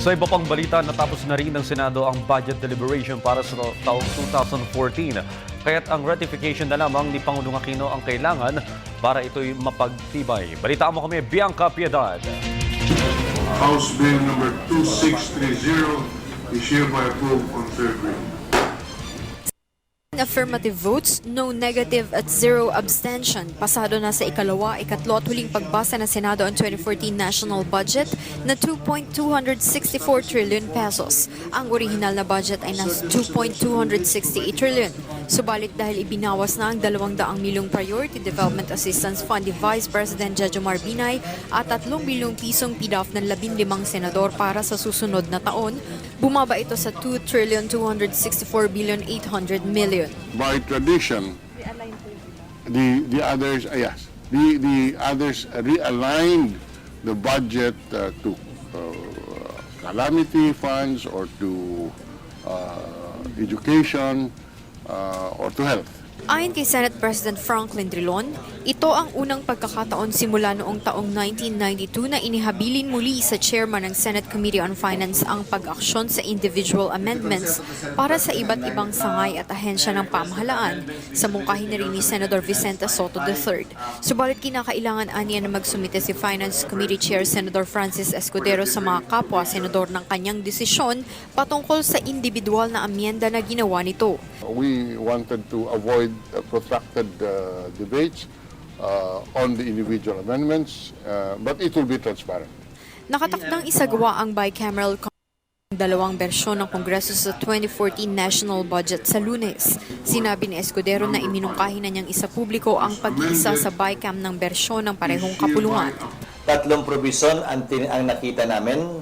Sa iba pang balita, natapos na rin ng Senado ang budget deliberation para sa taong 2014. Kaya't ang ratification na lamang ni Pangulong Aquino ang kailangan para ito'y mapagtibay. Balitaan mo kami, Bianca Piedad. House Bill number 2630 is hereby approved on third reading. Affirmative votes, no negative at zero abstention. Pasado na sa ikalawa, ikatlo at huling pagbasa ng Senado ang 2014 national budget na 2.264 trillion pesos. Ang orihinal na budget ay nasa 2.268 trillion. Subalit dahil ibinawas na ang 200 milyong Priority Development Assistance Fund ni Vice President Jejomar Binay at 3 bilyong pisong PDAF ng 15 senador para sa susunod na taon, bumaba ito sa 2,264 billion 800 million. By tradition, the others realigned the budget to calamity funds or to education or to health. Ayon kay Senate President Franklin Drilon, ito ang unang pagkakataon simula noong taong 1992 na inihabilin muli sa chairman ng Senate Committee on Finance ang pag-aksyon sa individual amendments para sa iba't ibang sangay at ahensya ng pamahalaan, sa mungkahi na rin ni Senator Vicente Soto III. Subalit kinakailangan aniya na magsumite si Finance Committee Chair Senator Francis Escudero sa mga kapwa-senador ng kanyang desisyon patungkol sa individual na amyenda na ginawa nito. We wanted to avoid protracted debates on the individual amendments, but it will be transparent. Nakatakdang isagawa ang bicameral dalawang bersyon ng Kongreso sa 2014 national budget sa Lunes. Sinabi ni Escudero na iminungkahi na niyang isa publiko ang pag-iisa sa bicam ng bersyon ng parehong kapulungan. Tatlong provision ang nakita namin.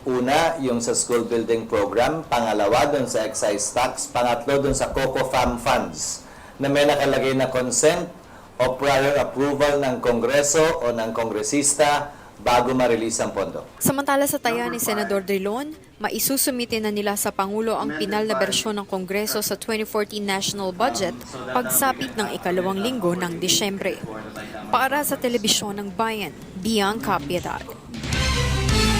Una, yung sa school building program. Pangalawa, dun sa excise tax. Pangatlo, dun sa COCO Farm Funds na may nakalagay na consent o prior approval ng Kongreso o ng Kongresista bago ma-release ang pondo. Samantala sa taya ni Senador Drilon, maisusumite na nila sa Pangulo ang pinal na bersyon ng Kongreso sa 2014 national budget pagsapit ng ikalawang linggo ng Disyembre. Para sa Telebisyon ng Bayan, Bianca Piedad.